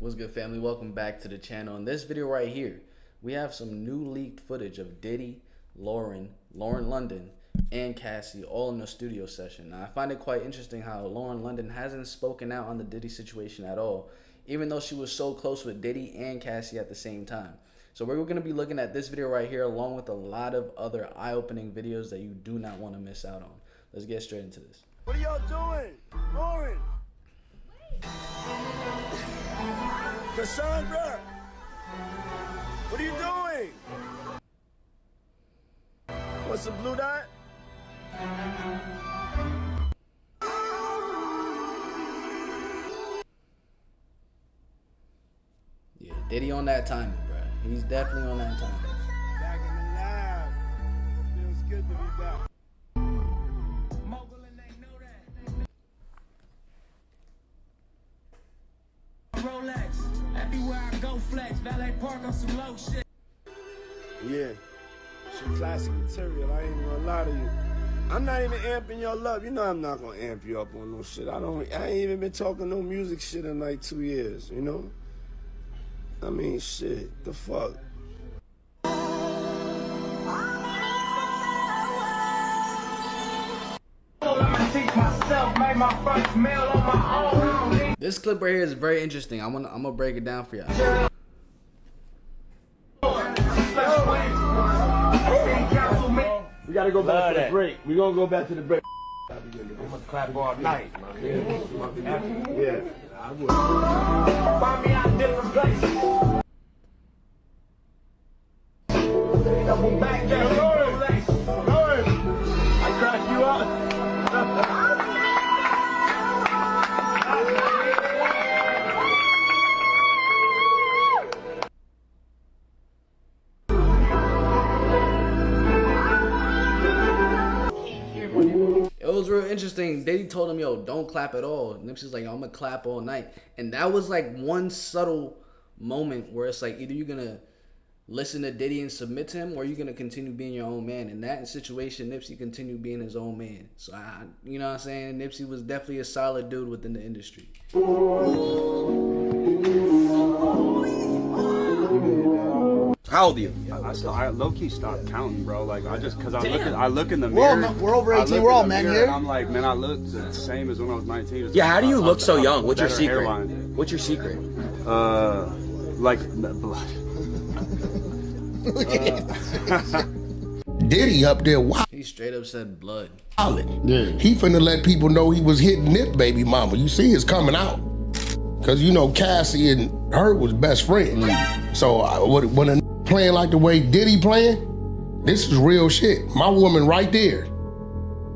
What's good, family? Welcome back to the channel. In this video right here, we have some new leaked footage of Diddy, Lauren London, and Cassie all in a studio session. Now, I find it quite interesting how Lauren London hasn't spoken out on the Diddy situation at all, even though she was so close with Diddy and Cassie at the same time. So we're going to be looking at this video right here along with a lot of other eye-opening videos that you do not want to miss out on. Let's get straight into this. What are y'all doing? Lauren! Cassandra! What are you doing? Want some blue dot? Yeah, Diddy on that timing, bro. He's definitely on that timing. Back in the lab. Feels good to be back. Rolex, everywhere I go flex, valet park on some low shit. Yeah, she classic material, I ain't even gonna lie to you. I'm not even amping y'all up. You know I'm not gonna amp you up on no shit. I ain't even been talking no music shit in like 2 years, you know? I mean, shit, the fuck? This clip right here is very interesting. I'm gonna break it down for y'all. We gotta go back to the break. We gonna go back to the break. I'm gonna clap all night. Yeah, I would. Find me out different places. Double back there, Rolex. I cracked you up. It was real interesting. Diddy told him, yo, don't clap at all. Nipsey's like, yo, I'm gonna clap all night. And that was like one subtle moment where it's like either you're gonna listen to Diddy and submit to him, or you're gonna continue being your own man. In that situation, Nipsey continued being his own man. So you know what I'm saying? Nipsey was definitely a solid dude within the industry. How old are you? I low-key stopped counting, bro. Like, I look in the mirror. We're over 18. We're all men here. And I'm like, man, I look the same as when I was 19. Yeah, how do you look so young? What's your better secret? hairline. What's your secret? Like blood. Diddy up there wild. He straight up said blood. Yeah. He finna let people know he was hitting Nip baby mama. You see it's coming out. Cause you know Cassie and her was best friends. So when a playing like the way Diddy playing, this is real shit. My woman right there.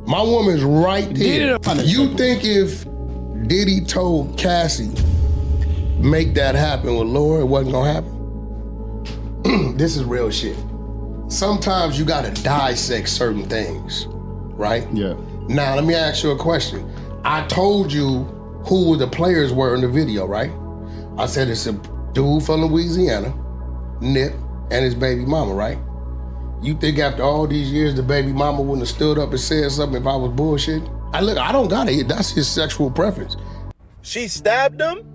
My woman's right there. You think if Diddy told Cassie make that happen with Laura, it wasn't gonna happen? This is real shit. Sometimes you gotta dissect certain things, right? Yeah. Now, let me ask you a question. I told you who the players were in the video, right? I said it's a dude from Louisiana, Nip, and his baby mama, right? You think after all these years, the baby mama wouldn't have stood up and said something if I was bullshitting? I don't got it. That's his sexual preference. She stabbed him?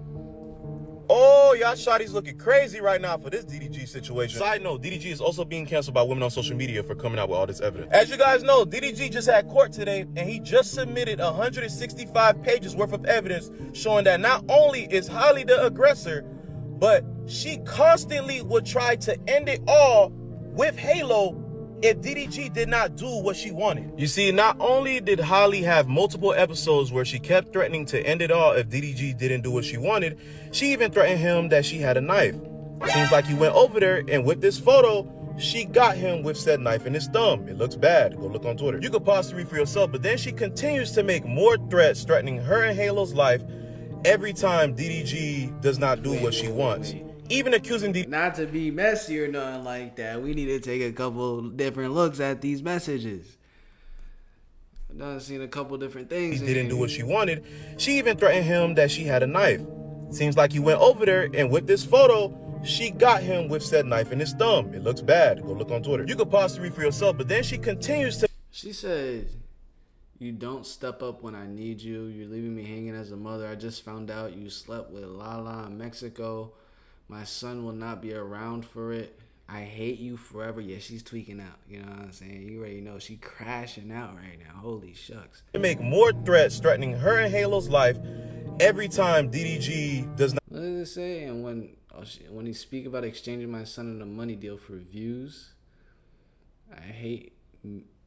Oh, y'all shawty's looking crazy right now for this DDG situation. Side note, DDG is also being canceled by women on social media for coming out with all this evidence. As you guys know, DDG just had court today, and he just submitted 165 pages worth of evidence showing that not only is Holly the aggressor, but she constantly would try to end it all with Halo if DDG did not do what she wanted. You see, not only did Holly have multiple episodes where she kept threatening to end it all if DDG didn't do what she wanted, she even threatened him that she had a knife. Seems like he went over there, and with this photo, she got him with said knife in his thumb. It looks bad. Go look on Twitter. You could pause to read for yourself, but then she continues to make more threats threatening her and Halo's life every time DDG does not do what she wants. Even accusing DDG. Not to be messy or nothing like that, we need to take a couple different looks at these messages. I've done seen a couple different things. He didn't do what she wanted. She even threatened him that she had a knife. Seems like he went over there, and with this photo, she got him with said knife in his thumb. It looks bad. Go look on Twitter. You could pause to read for yourself, but then she continues to. She said, You don't step up when I need you. You're leaving me hanging as a mother. I just found out you slept with Lala in Mexico. My son will not be around for it. I hate you forever. Yeah, she's tweaking out. You know what I'm saying? You already know she crashing out right now. Holy shucks. They make more threats threatening her and Halo's life every time DDG does not. What does it say? And when he speak about exchanging my son in a money deal for views,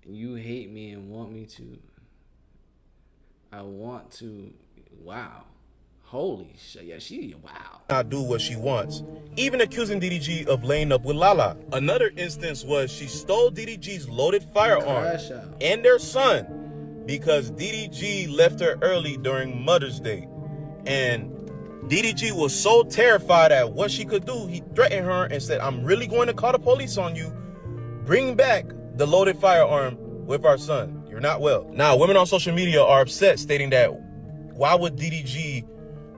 you hate me and want me to. I want to. Wow. Holy shit. Yeah, wow. Not do what she wants, even accusing DDG of laying up with Lala. Another instance was she stole DDG's loaded firearm and their son because DDG left her early during Mother's Day. And DDG was so terrified at what she could do, he threatened her and said, I'm really going to call the police on you. Bring back the loaded firearm with our son. You're not well. Now, women on social media are upset, stating that why would DDG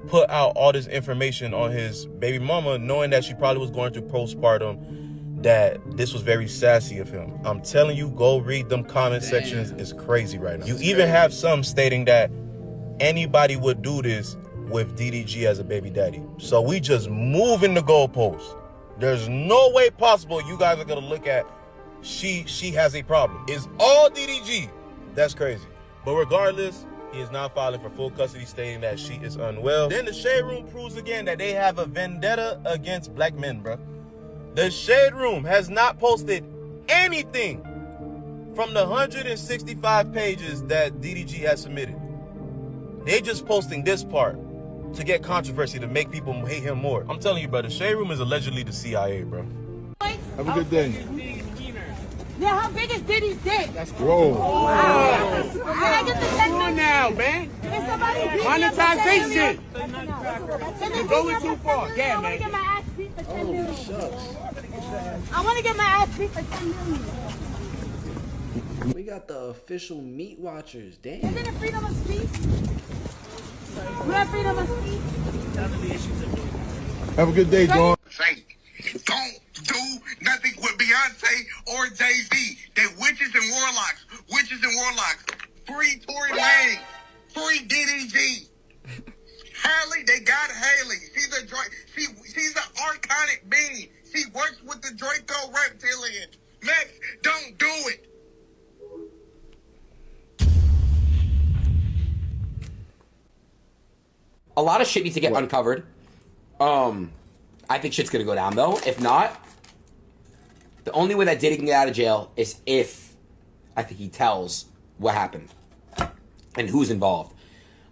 put out all this information on his baby mama, knowing that she probably was going through postpartum, that this was very sassy of him. I'm telling you, go read them comment sections. It's crazy right now. You even have some stating that anybody would do this with DDG as a baby daddy. So we just moving the goalposts. There's no way possible you guys are gonna look at she has a problem. It's all DDG. That's crazy. But regardless, he is not filing for full custody, stating that she is unwell. Then the Shade Room proves again that they have a vendetta against black men, bro. The Shade Room has not posted anything from the 165 pages that DDG has submitted. They just posting this part to get controversy, to make people hate him more. I'm telling you, bro, the Shade Room is allegedly the CIA, bro. Have a good day. Yeah, how big is Diddy's dick? Whoa. Wow. I get the 10 million now, man. Is somebody beating Monetization. You're going too far. Yeah, man. I want to get my ass beat for 10 million. I want to get my ass beat for 10 million. We got the official meat watchers. Damn. Isn't it freedom of speech? We have freedom of speech. Have a good day, Dawn. Don't do nothing with Beyonce or Jay-Z. They witches and warlocks. Witches and warlocks. Free Tory Lanez. Free DDG. Haley, they got Haley. She's an archonic being. She works with the Draco reptilian. Max, don't do it. A lot of shit needs to get uncovered. I think shit's gonna go down though. If not, the only way that Diddy can get out of jail is if I think he tells what happened and who's involved.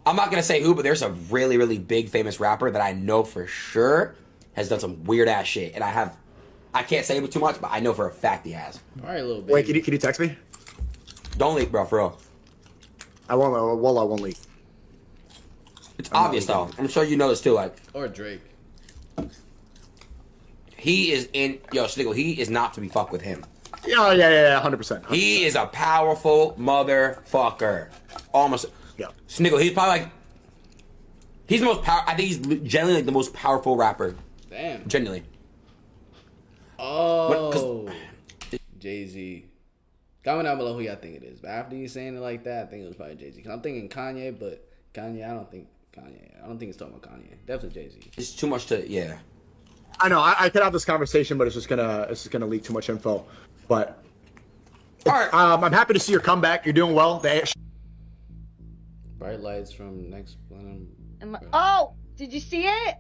I'm not gonna say who, but there's a really, really big famous rapper that I know for sure has done some weird ass shit, and I can't say too much, but I know for a fact he has. All right, little baby. Wait, can you text me? Don't leak, bro, for real. I won't. Well, I won't leak. It's obvious though. I'm sure you know this too. Like, or Drake. He is in, Sniggle, he is not to be fucked with him. Yeah, 100%. He is a powerful motherfucker. Almost. Yeah. Sniggle, he's probably like, he's the most I think he's genuinely like the most powerful rapper. Damn. Genuinely. Oh. Jay-Z. Comment down below who y'all think it is. But after you saying it like that, I think it was probably Jay-Z. Cause I'm thinking Kanye, but Kanye, I don't think it's talking about Kanye. Definitely Jay-Z. It's too much to, yeah. I know. I could have this conversation, but it's just gonna leak too much info. But all right, I'm happy to see your comeback. You're doing well. Bright lights from next. Oh, did you see it?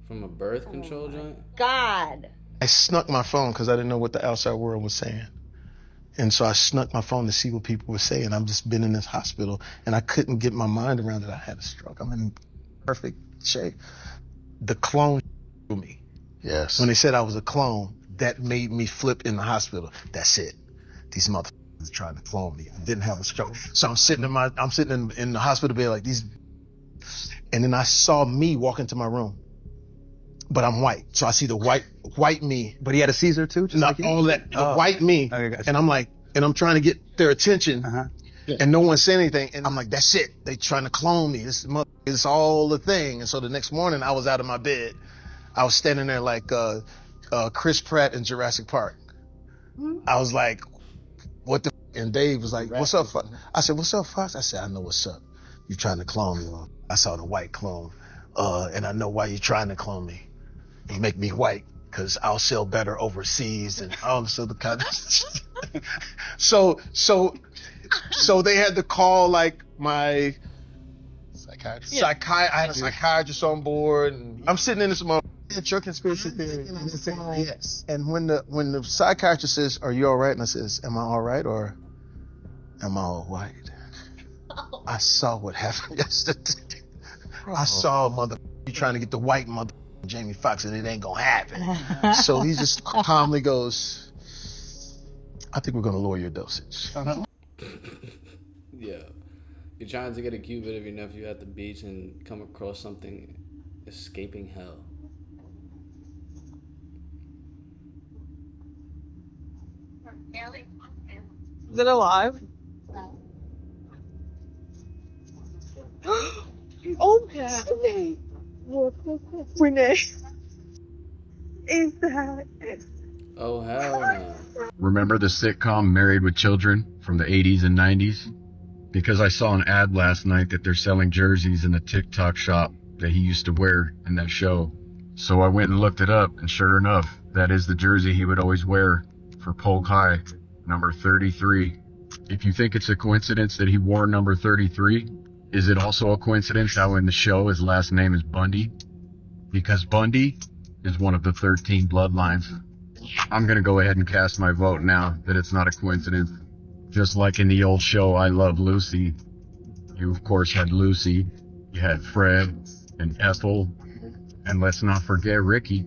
From a birth control joint. God. I snuck my phone because I didn't know what the outside world was saying. And so I snuck my phone to see what people were saying. I've just been in this hospital and I couldn't get my mind around it. I had a stroke. I'm in perfect shape. The clone me. Yes. When they said I was a clone, that made me flip in the hospital. That's it. These motherfuckers trying to clone me. I didn't have a stroke. So I'm sitting in the hospital bed like these. And then I saw me walk into my room. But I'm white. So I see the white me. But he had a Caesar too? Just not like all that. The white me. Okay, gotcha. And I'm like, and I'm trying to get their attention. And no one said anything. And I'm like, that's it. They trying to clone me. It's all the thing. And so the next morning I was out of my bed. I was standing there like Chris Pratt in Jurassic Park. I was like, what the f-? And Dave was like, what's up, Fox? I said, what's up, Fox? I said, I know what's up. You trying to clone me. I saw the white clone. And I know why you're trying to clone me. You make me white, because I'll sell better overseas and all this other kind of So they had to call like my psychiatrist. I had a psychiatrist on board, and I'm sitting in this moment. It's your conspiracy theory. And yes. And when the psychiatrist says, "Are you all right?" and I says, "Am I all right or am I all white?" I saw what happened yesterday. I saw a mother trying to get the white mother Jamie Foxx, and it ain't gonna happen. So he just calmly goes, "I think we're gonna lower your dosage." Yeah. You're trying to get a cute vid of your nephew at the beach and come across something escaping hell. Is it alive? Oh, Renee. Renee. Is that? Oh, hell no. Remember the sitcom Married with Children from the 80s and 90s? Because I saw an ad last night that they're selling jerseys in the TikTok shop that he used to wear in that show. So I went and looked it up, and sure enough, that is the jersey he would always wear for Polk High, number 33. If you think it's a coincidence that he wore number 33, is it also a coincidence how in the show his last name is Bundy? Because Bundy is one of the 13 bloodlines. I'm going to go ahead and cast my vote now that it's not a coincidence. Just like in the old show I Love Lucy, you of course had Lucy, you had Fred and Ethel, and let's not forget Ricky.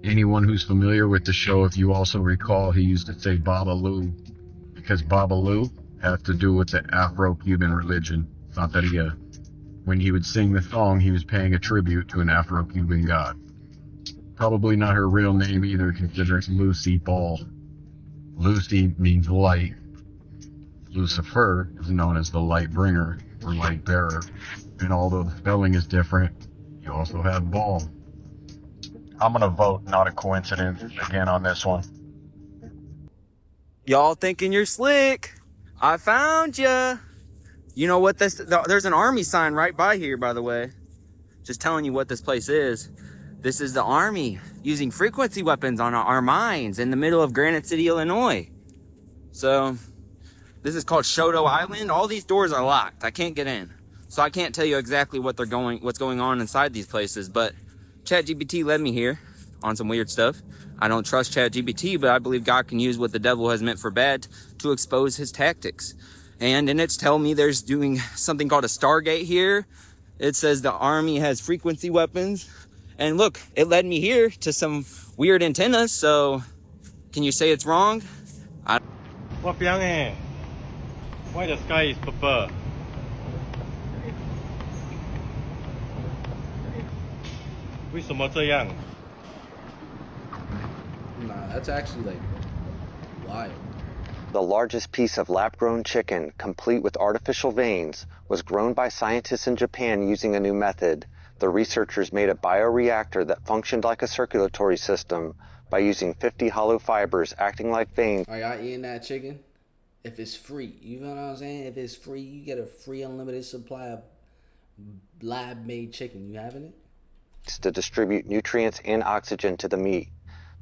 Anyone who's familiar with the show, if you also recall, he used to say Babalu, because Babalu had to do with the Afro-Cuban religion. Thought that when he would sing the song, he was paying a tribute to an Afro-Cuban god. Probably not her real name either, considering it's Lucy Ball. Lucy means light. Lucifer is known as the light bringer or light bearer. And although the spelling is different, you also have Ball. I'm gonna vote not a coincidence again on this one. Y'all thinking you're slick? I found ya. You know what there's an army sign right by here, by the way. Just telling you what this place is. This is the army using frequency weapons on our mines in the middle of Granite City, Illinois. So this is called Shoto Island. All these doors are locked. I can't get in. So I can't tell you exactly what's going on inside these places, but ChatGPT led me here on some weird stuff. I don't trust ChatGPT, but I believe God can use what the devil has meant for bad to expose his tactics. And in it's telling me there's doing something called a Stargate here. It says the army has frequency weapons. And look, it led me here to some weird antennas, so can you say it's wrong? What Why the sky is purple? Nah, that's actually like wild. The largest piece of lab-grown chicken, complete with artificial veins, was grown by scientists in Japan using a new method. The researchers made a bioreactor that functioned like a circulatory system by using 50 hollow fibers acting like veins. Are y'all eating that chicken? If it's free, you know what I'm saying? If it's free, you get a free unlimited supply of lab-made chicken. You having it? To distribute nutrients and oxygen to the meat.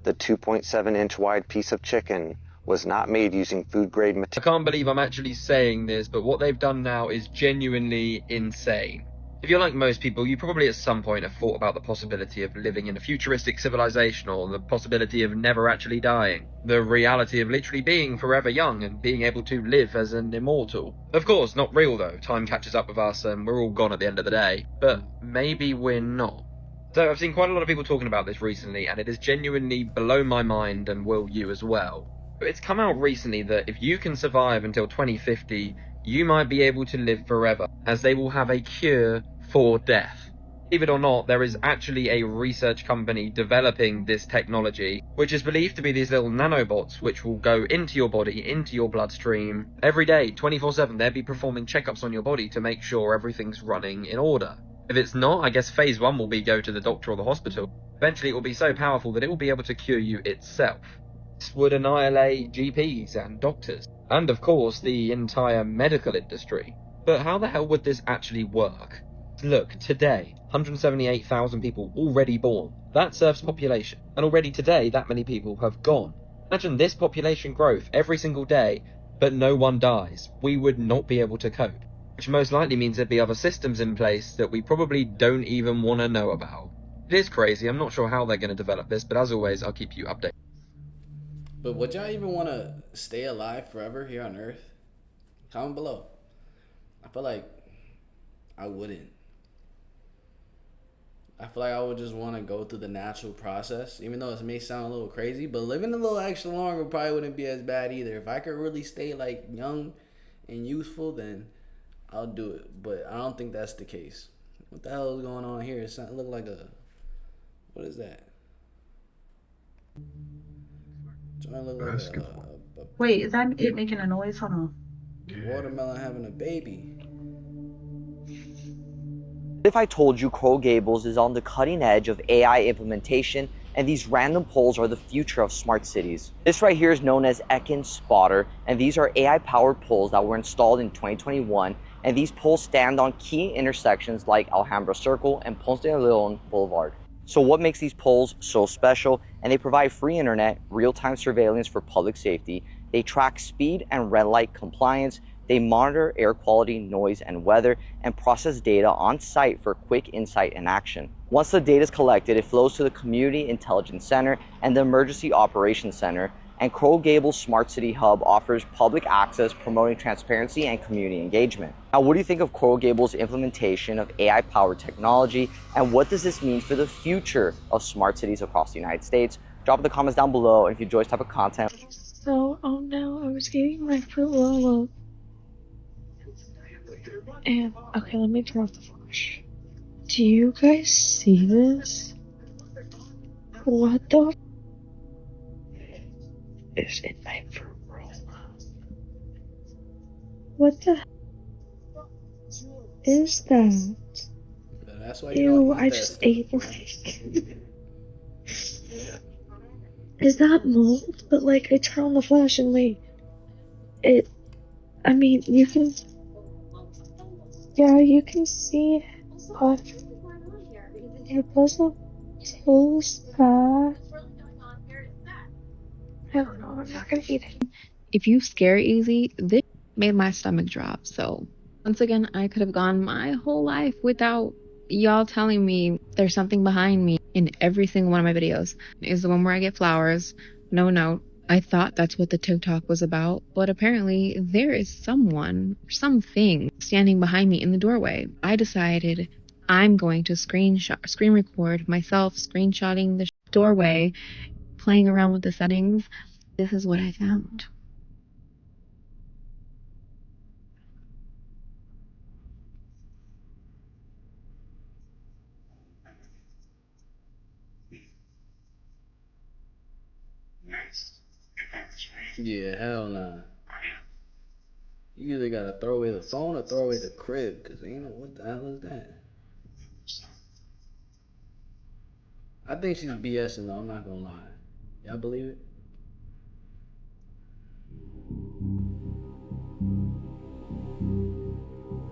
The 2.7-inch wide piece of chicken was not made using food-grade material. I can't believe I'm actually saying this, but what they've done now is genuinely insane. If you're like most people, you probably at some point have thought about the possibility of living in a futuristic civilization, or the possibility of never actually dying. The reality of literally being forever young and being able to live as an immortal. Of course, not real though. Time catches up with us and we're all gone at the end of the day. But maybe we're not. So I've seen quite a lot of people talking about this recently, and it is genuinely below my mind, and will you as well. But it's come out recently that if you can survive until 2050, you might be able to live forever, as they will have a cure for death. Believe it or not, there is actually a research company developing this technology, which is believed to be these little nanobots which will go into your body, into your bloodstream, every day, 24/7. They'll be performing checkups on your body to make sure everything's running in order. If it's not, I guess phase 1 will be go to the doctor or the hospital. Eventually it will be so powerful that it will be able to cure you itself. This would annihilate GPs and doctors, and of course the entire medical industry. But how the hell would this actually work? Look, today, 178,000 people already born. That's Earth's population. And already today, that many people have gone. Imagine this population growth every single day, but no one dies. We would not be able to cope. Which most likely means there'd be other systems in place that we probably don't even want to know about. It is crazy. I'm not sure how they're going to develop this, but as always, I'll keep you updated. But would y'all even want to stay alive forever here on Earth? Comment below. I feel like I wouldn't. I feel like I would just want to go through the natural process, even though it may sound a little crazy, but living a little extra longer probably wouldn't be as bad either. If I could really stay like young and youthful, then I'll do it. But I don't think that's the case. What the hell is going on here? It look like a, what is that? Trying to look like a Wait, is that it making a noise? Hold on. watermelon having a baby. If I told you Coral Gables is on the cutting edge of AI implementation and these random poles are the future of smart cities. This right here is known as Ekin Spotter, and these are AI-powered poles that were installed in 2021, and these poles stand on key intersections like Alhambra Circle and Ponce de Leon Boulevard. So what makes these poles so special? And they provide free internet, real-time surveillance for public safety, they track speed and red light compliance, they monitor air quality, noise, and weather, and process data on site for quick insight and action. Once the data is collected, it flows to the Community Intelligence Center and the Emergency Operations Center, and Coral Gables Smart City Hub offers public access, promoting transparency and community engagement. Now, what do you think of Coral Gables' implementation of AI-powered technology, and what does this mean for the future of smart cities across the United States? Drop in the comments down below, and if you enjoy this type of content. So, no, I was getting my Fruit Lolo. And, okay, let me turn off the flash. Do you guys see this? What the is in my fruit roll? What the is that? That's why you Ew, don't eat I that just stuff. ate like... Is that mold? But like, I turn on the flash and like, I mean, you can... Yeah, you can see it doesn't taste bad. I don't know, I'm not gonna eat it. If you scare easy, this made my stomach drop. So once again, I could have gone my whole life without y'all telling me there's something behind me. In every single one of my videos is the one where I get flowers, no note. I thought that's what the TikTok was about, but apparently there is someone, something standing behind me in the doorway. I decided I'm going to screen record myself screenshotting the doorway, playing around with the settings. This is what I found. Yeah, hell nah. You either gotta throw away the phone or throw away the crib, cause you know what the hell is that? I think she's BSing though, I'm not gonna lie. Y'all believe it?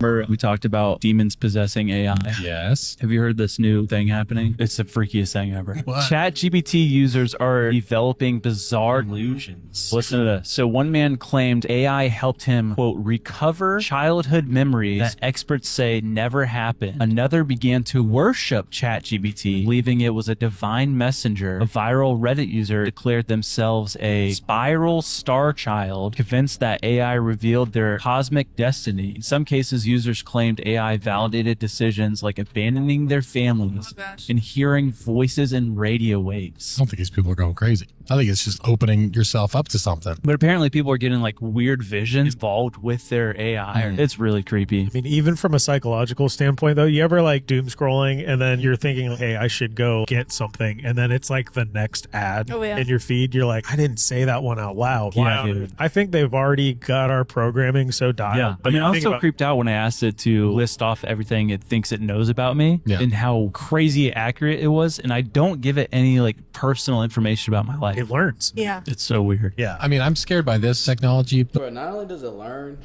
Remember we talked about demons possessing AI? Yes. Have you heard this new thing happening? It's the freakiest thing ever. What? ChatGPT users are developing bizarre illusions. Listen to this. So one man claimed AI helped him, quote, recover childhood memories that experts say never happened. Another began to worship ChatGPT, believing it was a divine messenger. A viral Reddit user declared themselves a spiral star child, convinced that AI revealed their cosmic destiny. In some cases, users claimed AI validated decisions like abandoning their families and hearing voices in radio waves. I don't think these people are going crazy. I think it's just opening yourself up to something. But apparently people are getting like weird visions involved with their AI. It's really creepy. I mean, even from a psychological standpoint though, you ever like doom scrolling and then you're thinking, hey, I should go get something, and then it's like the next ad in your feed. You're like, I didn't say that one out loud. Yeah, Wow. dude. I think they've already got our programming so dialed. Yeah. I mean, I was so creeped out when I asked it to list off everything it thinks it knows about me and how crazy accurate it was. And I don't give it any like personal information about my life. It learns. Yeah. It's so weird. Yeah. I mean, I'm scared by this technology. Bro, not only does it learn,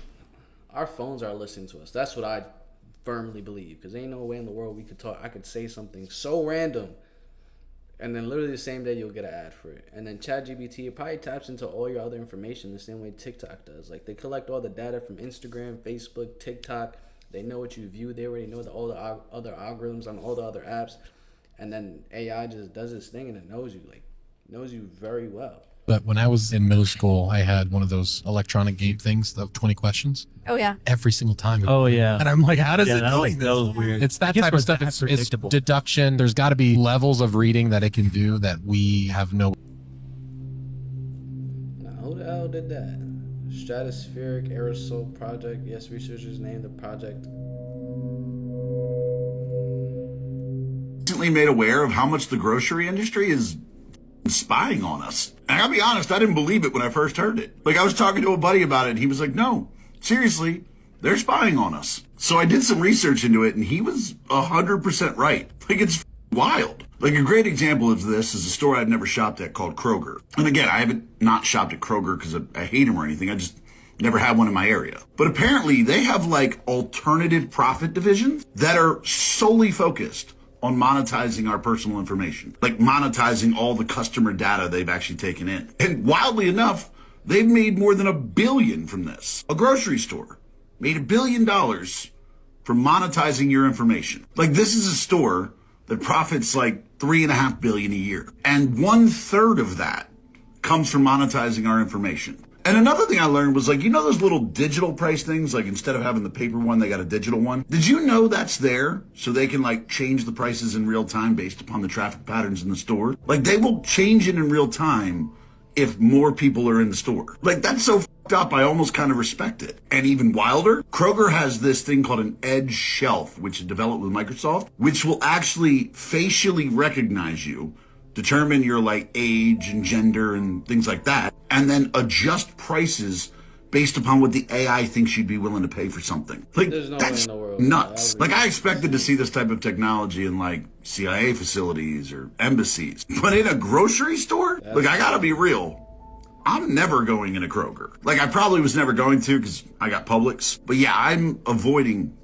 our phones are listening to us. That's what I firmly believe. Because ain't no way in the world we could talk. I could say something so random, and then literally the same day you'll get an ad for it. And then ChatGPT, it probably taps into all your other information the same way TikTok does. Like, they collect all the data from Instagram, Facebook, TikTok. They know what you view. They already know all the other algorithms on all the other apps. And then AI just does its thing, and it knows you. Like, knows you very well. But when I was in middle school, I had one of those electronic game things, the 20 questions. Oh, yeah. Every single time. Oh, yeah. And I'm like, how does it that know was, this? that was weird. It's that type of stuff. It's deduction. There's got to be levels of reading that it can do that we have no. Now, who the hell did that? Stratospheric Aerosol Project. Yes, researchers named the project. Recently made aware of how much the grocery industry is spying on us. And I gotta be honest, I didn't believe it when I first heard it. Like, I was talking to a buddy about it, and he was like, no, seriously, they're spying on us. So I did some research into it, and he was 100% right. Like, it's wild. Like, a great example of this is a store I've never shopped at called Kroger. And again, I haven't not shopped at Kroger because I hate them or anything. I just never had one in my area. But apparently they have like alternative profit divisions that are solely focused on monetizing our personal information, like monetizing all the customer data they've actually taken in. And wildly enough, they've made more than $1 billion from this. A grocery store made $1 billion from monetizing your information. Like, this is a store that profits like $3.5 billion a year. And 1/3 of that comes from monetizing our information. And another thing I learned was, like, you know those little digital price things? Like, instead of having the paper one, they got a digital one. Did you know that's there so they can, like, change the prices in real time based upon the traffic patterns in the store? Like, they will change it in real time if more people are in the store. Like, that's so fucked up, I almost kind of respect it. And even wilder, Kroger has this thing called an Edge Shelf, which is developed with Microsoft, which will actually facially recognize you, determine your like age and gender and things like that, and then adjust prices based upon what the AI thinks you'd be willing to pay for something. Like, There's no that's way in the world. nuts. Like, I expected to see this type of technology in like CIA facilities or embassies, but in a grocery store? Look, I gotta be real. I'm never going in a Kroger. Like, I probably was never going to because I got Publix. But yeah, I'm avoiding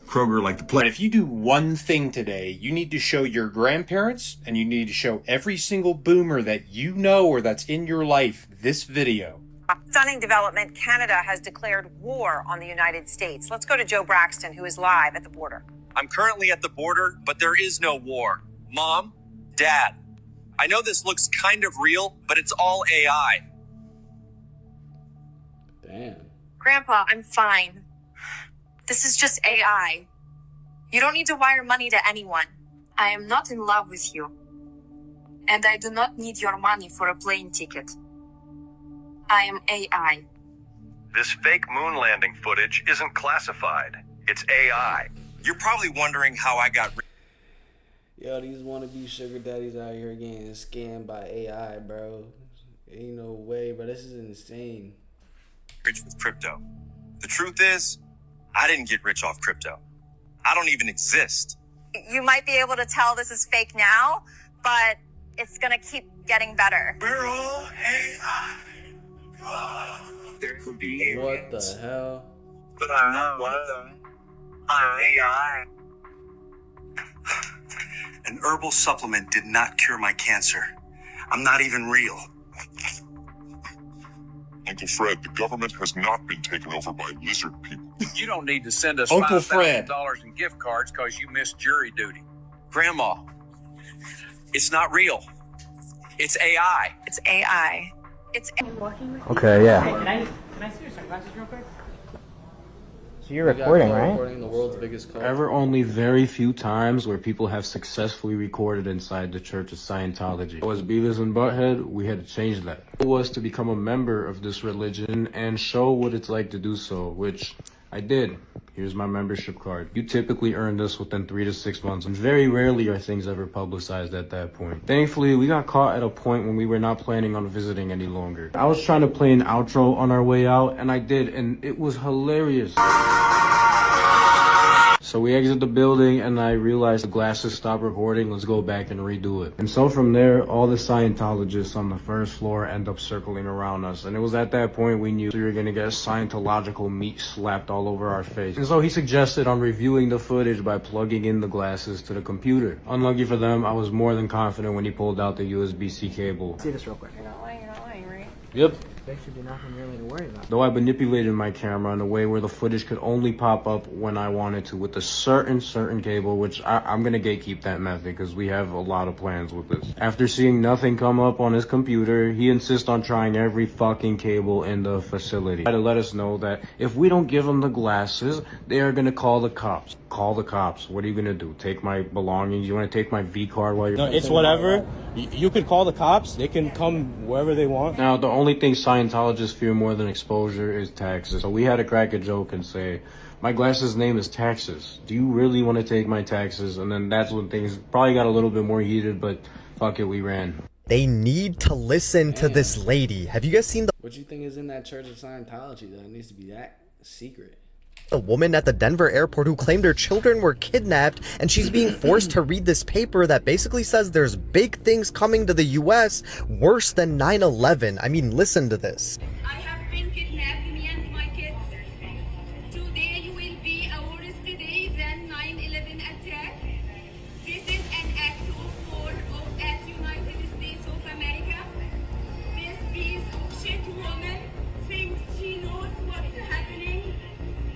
Kroger like the plague. If you do one thing today, you need to show your grandparents and you need to show every single boomer that you know or that's in your life this video. Stunning development. Canada has declared war on the United States. Let's go to Joe Braxton, who is live at the border. I'm currently at the border, but there is no war. Mom, Dad, I know this looks kind of real, but it's all AI. Damn. Grandpa, I'm fine. This is just AI. You don't need to wire money to anyone. I am not in love with you. And I do not need your money for a plane ticket. I am AI. This fake moon landing footage isn't classified. It's AI. You're probably wondering how I got Yo, these wannabe sugar daddies out here getting scammed by AI, bro. Ain't no way, bro. This is insane. rich with crypto. The truth is, I didn't get rich off crypto. I don't even exist. You might be able to tell this is fake now, but it's gonna keep getting better. We're all AI. There could be aliens. What the hell? But I'm not one of them. I'm AI. An herbal supplement did not cure my cancer. I'm not even real. Uncle Fred, the government has not been taken over by lizard people. You don't need to send us Uncle Fred. $5,000 in gift cards because you missed jury duty. Grandma, it's not real. It's AI. It's AI. It's Okay, yeah. Hey, can I see your sunglasses real quick? So you're recording, right? Recording the world's biggest cult. Ever only very few times where people have successfully recorded inside the Church of Scientology. As Beavis and Butthead, we had to change that. It was to become a member of this religion and show what it's like to do so, which I did. Here's my membership card. You typically earn this within 3 to 6 months, and very rarely are things ever publicized at that point. Thankfully, we got caught at a point when we were not planning on visiting any longer. I was trying to play an outro on our way out, and I did, and it was hilarious. So we exit the building and I realized the glasses stopped recording. Let's go back and redo it. And so from there, all the Scientologists on the first floor end up circling around us. And it was at that point we knew we were gonna get Scientological meat slapped all over our face. And so he suggested on reviewing the footage by plugging in the glasses to the computer. Unlucky for them, I was more than confident when he pulled out the USB-C cable. See this real quick. You're not lying, right? Yep. There should be nothing really to worry about. Though I manipulated my camera in a way where the footage could only pop up when I wanted to with a certain cable, which I'm gonna gatekeep that method because we have a lot of plans with this. After seeing nothing come up on his computer, he insists on trying every fucking cable in the facility. To let us know that if we don't give him the glasses, they are gonna call the cops. Call the cops. What are you gonna do? Take my belongings? You wanna take my V card while you're— No, it's whatever. You could call the cops. They can come wherever they want. Now, the only thing Scientologists fear more than exposure is taxes. So we had to crack a joke and say, my glasses name is taxes. Do you really want to take my taxes? And then that's when things probably got a little bit more heated, but fuck it, we ran. They need to listen to this lady. Have you guys seen What you think is in that Church of Scientology that it needs to be that secret? the woman at the Denver airport who claimed her children were kidnapped, and she's being forced to read this paper that basically says there's big things coming to the US worse than 9/11. I mean, listen to this. I have been kidnapped, me and my kids. Today will be a worse day than 9/11 attack. This is an act of war at United States of America. This piece of shit woman thinks she knows what's happening.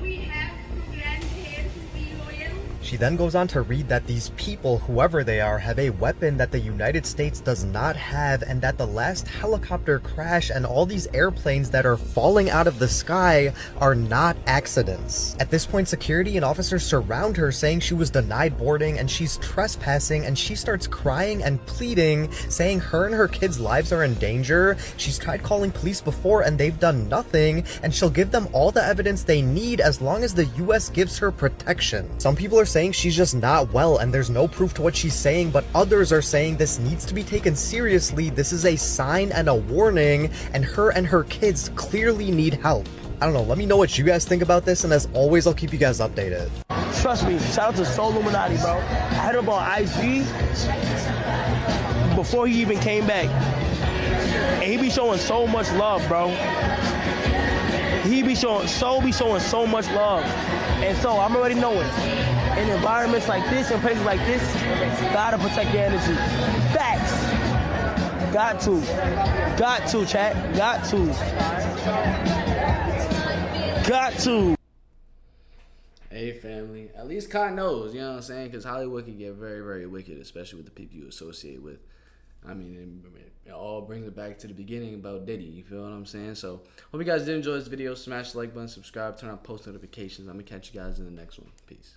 We have programmed her to be loyal. She then goes on to read that these people, whoever they are, have a weapon that the United States does not have, and that the last helicopter crash and all these airplanes that are falling out of the sky are not accidents. At this point, security and officers surround her, saying she was denied boarding and she's trespassing, and she starts crying and pleading, saying her and her kids' lives are in danger. She's tried calling police before and they've done nothing, and she'll give them all the evidence they need as long as the US gives her protection. Some people are saying she's just not well and there's no proof to what she's saying, but others are saying this needs to be taken seriously. This is a sign and a warning, and her kids clearly need help. I don't know, let me know what you guys think about this, and as always, I'll keep you guys updated. Trust me, shout out to Soul Illuminati, bro. I had him on IG before he even came back. And he be showing so much love, bro. He be showing so much love. And so I'm already knowing, in environments like this and places like this, gotta protect your energy. Facts. Got to, chat. Got to. Hey, family. At least Kai knows, you know what I'm saying? Because Hollywood can get very, very wicked, especially with the people you associate with. I mean, it all brings it back to the beginning about Diddy. You feel what I'm saying? So, hope you guys did enjoy this video. Smash the like button, subscribe, turn on post notifications. I'm going to catch you guys in the next one. Peace.